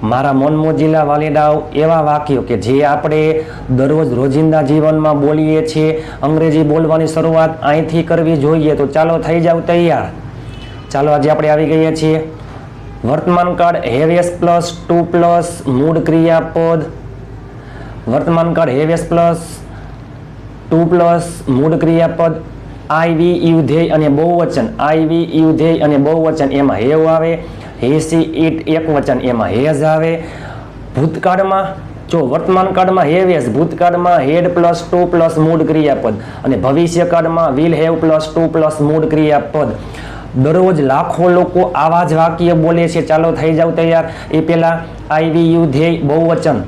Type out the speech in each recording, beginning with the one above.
મારા મન મોજીલા વાલીડાઓ એવા વાક્યો કે જે આપણે દરરોજ રોજિંદા જીવનમાં બોલીએ છીએ, અંગ્રેજી બોલવાની શરૂઆત અહીંથી કરવી જોઈએ. તો ચાલો થઈ જાવ તૈયાર. ચાલો આજે આપણે આવી ગયા છીએ વર્તમાન કાળ હેવીએસ પ્લસ 2 પ્લસ મૂળ ક્રિયાપદ. વર્તમાન કાળ હેવીએસ પ્લસ 2 પ્લસ મૂળ ક્રિયાપદ. આઈ વી યુ ધ્યેય અને બહુવચન. આઈ વી યુ ધ્યેય અને બહુવચન એમાં હેવ આવે. હી સી ઇટ એક વચન એમાં હેઝ આવે. ભૂતકાળમાં જો વર્તમાન કાળમાં હેવીએસ, ભૂતકાળમાં હેડ પ્લસ 2 પ્લસ મૂળ ક્રિયાપદ અને ભવિષ્યકાળમાં વિલ હેવ પ્લસ 2 પ્લસ મૂળ ક્રિયાપદ. દરરોજ લાખો લોકો આવા જ વાક્ય બોલે છે. ચાલો થઈ જાવ તૈયાર. એ પહેલા આઈ વી યુ ધ્યેય બહુવચન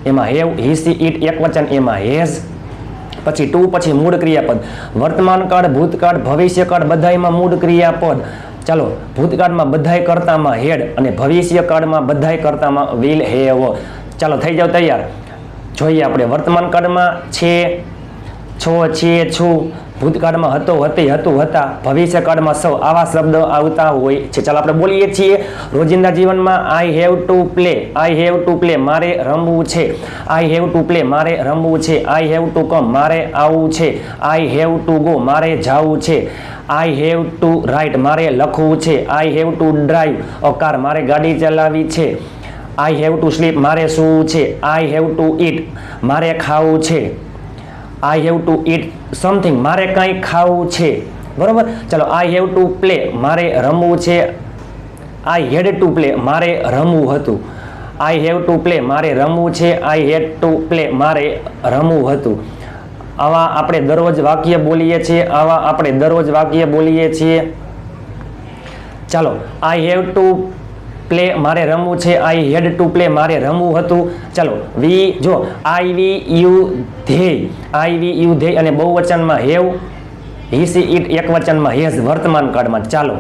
એમાં હેવ, હી સી ઇટ એક વચન એમાં હેઝ, પછી 2 પછી મૂળ ક્રિયાપદ. વર્તમાન કાળ, ભૂતકાળ, ભવિષ્યકાળ બધાયમાં મૂળ ક્રિયાપદ. ચાલો ભૂતકાળમાં બધાય કરતામાં હેડ અને ભવિષ્યકાળમાં બધાય કરતામાં વિલ હેવ. ચાલો થઈ જાવ તૈયાર. જોઈએ આપણે વર્તમાન કાળમાં છે, છો, છે, છું. ભૂતકાળમાં હતો, હતી, હતું, હતા. ભવિષ્યકાળમાં સૌ આવા શબ્દ આવતા હોય છે. ચાલો આપણે બોલીએ છીએ રોજિંદા જીવનમાં. આઈ have to play. I have to play મારે રમવું છે. આઈ હેવ ટુ પ્લે મારે રમવું છે. આઈ હેવ ટુ કમ મારે આવવું છે. આઈ હેવ ટુ ગો મારે જવું છે. આઈ હેવ ટુ રાઇટ મારે લખવું છે. I have to drive a car મારે ગાડી ચલાવવી છે. આઈ હેવ ટુ સ્લીપ મારે સૂવું છે. આઈ હેવ ટુ ઈટ મારે ખાવું છે. I have to eat something મારે કંઈ ખાવું છે. બરોબર. ચાલો આઈ હેવ ટુ પ્લે મારે રમવું છે. આઈ હેડ ટુ પ્લે મારે રમવું હતું. આઈ હેવ ટુ પ્લે મારે રમવું છે. આઈ હેડ ટુ પ્લે મારે રમવું હતું. આવા આપણે દરરોજ વાક્ય બોલીએ છીએ. આવા આપણે દરરોજ વાક્ય બોલીએ છીએ. ચાલો આઈ હેવ ટુ પ્લે મારે રમવું છે. આઈ હેડ ટુ પ્લે મારે રમવું હતું. ચાલો વી જો આઈ વી યુ ધ્યેય. આઈ વી યુ ધ્યેય અને બહુવચનમાં હેવ, હી સી ઇટ એક વચનમાં હેઝ વર્તમાન કાળમાં. ચાલો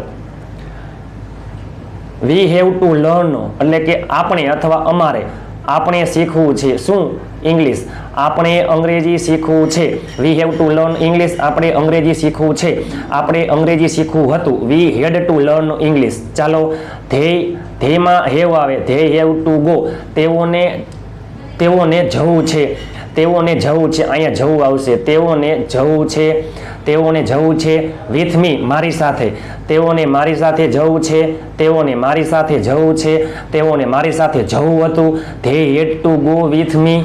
વી હેવ ટુ લર્ન એટલે કે આપણે અથવા અમારે, આપણે શીખવું છે. શું? ઇંગ્લિશ. આપણે અંગ્રેજી શીખવું છે. We have to learn English. આપણે અંગ્રેજી શીખવું છે. આપણે અંગ્રેજી શીખવું હતું. વી હેડ ટુ લર્ન ઇંગ્લિશ. ચાલો ધ્યેયમાં હેવ આવે. ધ્યેય હેવ ટુ ગો. તેઓને જવું છે. તેઓને જવું છે. અહીંયા જવું આવશે. તેઓને જવું છે. તેઓને જવું છે. વિથ મી મારી સાથે. તેઓને મારી સાથે જવું છે. તેઓને મારી સાથે જવું છે. તેઓને મારી સાથે જવું હતું. They had to go with me.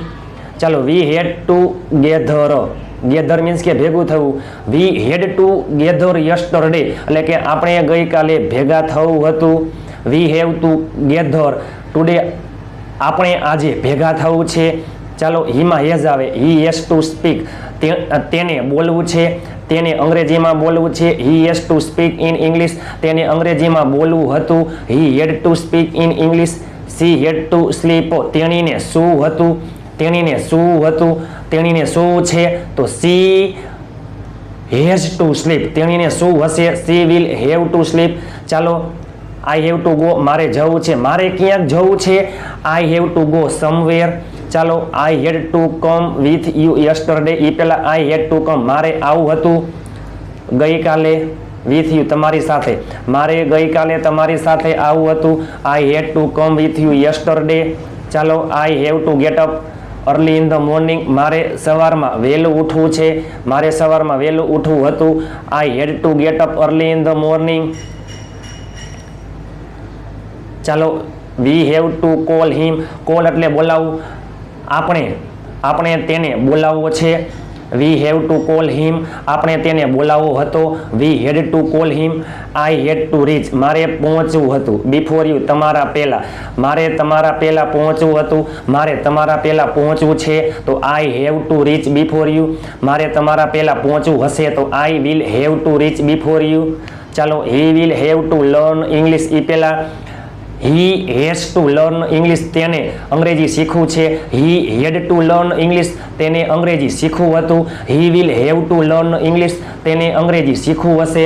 ચાલો વી had two gather. Gather means કે ભેગું થવું. વી હેડ ટુ ગેધર યસ્ટરડે એટલે કે આપણે ગઈકાલે ભેગા થવું હતું. વી હેવ ટુ ગેધર ટુડે આપણે આજે ભેગા થવું છે. ચાલો હીમાં હેઝ આવે. હી હેઝ ટુ સ્પીક તેને બોલવું છે. તેને અંગ્રેજીમાં બોલવું છે. He has to speak in English તેને અંગ્રેજીમાં બોલવું હતું. He had to speak in English. She had to sleep તેણીને શું હતું. તેણીને શું હતું. તેણીને શું છે તો સી હેઝ ટુ સ્લીપ. તેણીને શું હશે. She will have to sleep. ચાલો આઈ હેવ ટુ ગો મારે જવું છે. મારે ક્યાંક જવું છે. I have to go somewhere. ચાલો I had to come with you yesterday. એ પહેલાં આઈ હેડ ટુ કમ મારે આવું હતું ગઈકાલે. વિથ યુ તમારી સાથે. મારે ગઈકાલે તમારી સાથે આવું હતું. I had to come with you yesterday. ચાલો I have to get up early in the morning મારે સવારમાં વહેલું ઉઠવું છે. મારે સવારમાં વહેલું ઉઠવું હતું. I had to get up early in the morning. ચાલો we have to call him. Call એટલે બોલાવવું. આપણે તેને બોલાવવો છે. We have to call him. આપણે તેને બોલાવવો હતો. We had to call him. I had to reach મારે પહોંચવું હતું. બિફોર યુ તમારા પહેલાં. મારે તમારા પહેલાં પહોંચવું હતું. મારે તમારા પહેલાં પહોંચવું છે તો I have to reach before you. મારે તમારા પહેલાં પહોંચવું હશે તો I will have to reach before you. ચાલો he will have to learn English. એ પહેલાં he has to learn English તેને અંગ્રેજી શીખવું છે. He had to learn English તેને અંગ્રેજી શીખવું હતું. He will have to learn English તેને અંગ્રેજી શીખવું હશે.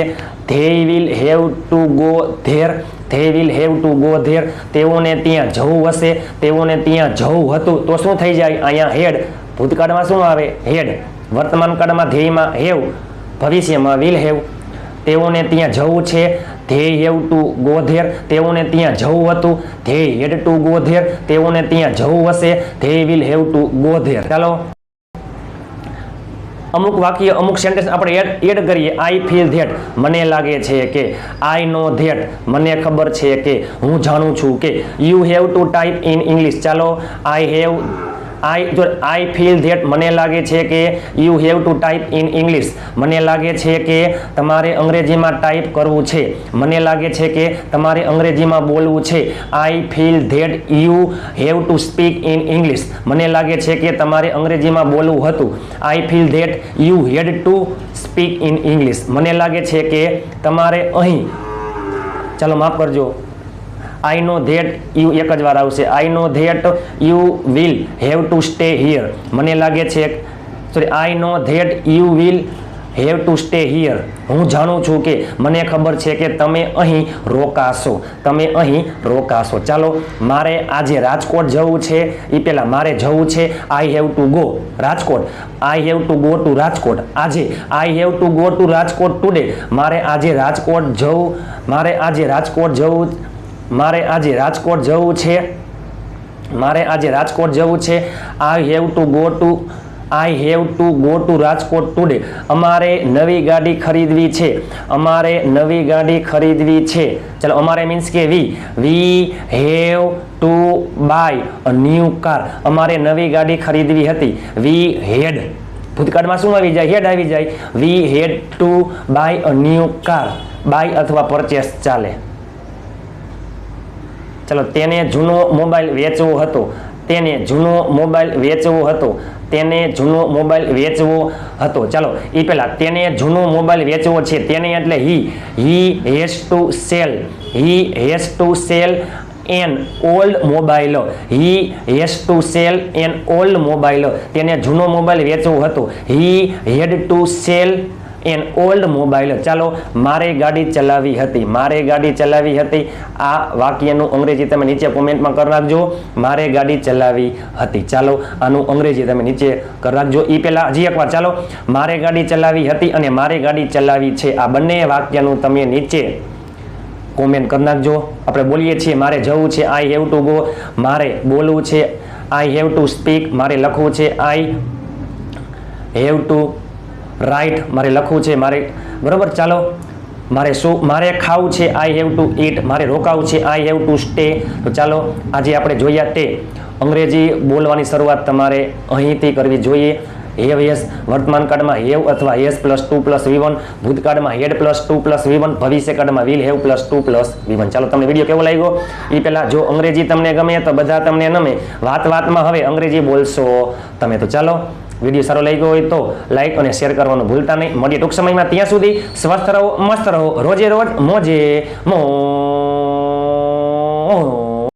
They will have to go there. They will have to go there તેઓને ત્યાં જવું હશે. તેઓને ત્યાં જવું હતું તો શું થઈ જાય અહીંયા હેડ. ભૂતકાળમાં શું આવે હેડ. વર્તમાન કાળમાં ધ્યેયમાં હેવ. ભવિષ્યમાં વિલ હેવ. તેઓને ત્યાં જવું છે. They have to go there, તેઓને ત્યાં જવું હતું. They had two go there, તેઓને ત્યાં જવું હશે. They will have to go there. ચાલો અમુક વાક્ય અમુક સેન્ટેન્સ આપણે એડ કરીએ. આઈ ફીલ ધેટ, મને લાગે છે કે. આઈ નો ધેટ, મને ખબર છે કે, હું જાણું છું કે. You have to type in English. ચાલો આઈ ફીલ ધેટ, મને લાગે છે કે. You have to type in English, મને લાગે છે કે તમારે અંગ્રેજીમાં ટાઈપ કરવું છે. મને લાગે છે કે તમારે અંગ્રેજીમાં બોલવું છે. I feel that you have to speak in English, મને લાગે છે કે તમારે અંગ્રેજીમાં બોલવું હતું. I feel that you had to speak in English, મને લાગે છે કે તમારે અહીં, ચાલો માફ કરજો, આઈ નો ધેટ યુ એક જ વાર આવશે. I know that you will have to stay here, મને લાગે છે, sorry, I know that you will have to stay here, હું જાણું છું કે, મને ખબર છે કે તમે અહીં રોકાશો. તમે અહીં રોકાશો. ચાલો મારે આજે રાજકોટ જવું છે. એ પહેલા મારે જવું છે. I have to go Rajkot. I have to go to Rajkot. આજે I have to go to Rajkot today, મારે આજે રાજકોટ જવું. મારે આજે રાજકોટ જવું. મારે આજે રાજકોટ જવું છે. મારે આજે રાજકોટ જવું છે. I have to go to Rajkot today. અમારે નવી ગાડી ખરીદવી છે. અમારે નવી ગાડી ખરીદવી છે. ચાલો અમારે મીન્સ કે we have to buy a new car. અમારે નવી ગાડી ખરીદવી હતી. વી હેડ, ભૂતકાળમાં શું આવી જાય? હેડ આવી જાય. We had to buy a new car. Buy અથવા પરચેસ ચાલે. ચલો તેને જૂનો મોબાઈલ વેચવો હતો. તેને જૂનો મોબાઈલ વેચવો હતો. તેને જૂનો મોબાઈલ વેચવો હતો. ચાલો એ પહેલા તેને જૂનો મોબાઈલ વેચવો છે. તેને એટલે he has to sell. He has to sell an old mobile. He has to sell an old mobile. તેને જૂનો મોબાઈલ વેચવો હતો. He had to sell an old mobile. ચાલો મારે ગાડી ચલાવી હતી. મારે ગાડી ચલાવી હતી. આ વાક્યનું અંગ્રેજી તમે નીચે કોમેન્ટમાં કરી નાખજો. મારે ગાડી ચલાવી હતી. ચાલો આનું અંગ્રેજી તમે નીચે કરી નાખજો. એ પહેલા હજી એકવાર ચાલો, મારે ગાડી ચલાવી હતી અને મારે ગાડી ચલાવી છે. આ બંને વાક્યનું તમે નીચે કોમેન્ટ કરી નાખજો. આપણે બોલીએ છીએ મારે જવું છે. I have to go. મારે બોલવું છે. I have to speak. મારે લખવું છે. આઈ હેવ ટુ રાઈટ, મારે લખવું છે. મારે, બરોબર. ચાલો મારે ખાવું છે. I have to eat. મારે રોકાવું છે. I have to stay. તો ચાલો આજે આપણે જોયા તે અંગ્રેજી બોલવાની શરૂઆત તમારે અહીંથી કરવી જોઈએ. હેવ યસ, વર્તમાન કાળમાં હેવ અથવા યસ પ્લસ 2 પ્લસ V1, ભૂતકાળમાં હેડ પ્લસ 2 પ્લસ V1, ભવિષ્ય કાળમાં will have plus 2 plus V1. ચાલો તમને વિડીયો કેવો લાગ્યો એ પહેલા જો અંગ્રેજી તમને ગમે તો બધા તમને નમે. વાતમાં હવે અંગ્રેજી બોલશો તમે. તો ચાલો વિડીયો સારો લાગ્યો હોય તો લાઈક અને શેર કરવાનું ભૂલતા નહીં. મળીએ ટૂંક સમયમાં. ત્યાં સુધી સ્વસ્થ રહો, મસ્ત રહો, રોજે રોજ મોજે મોજ.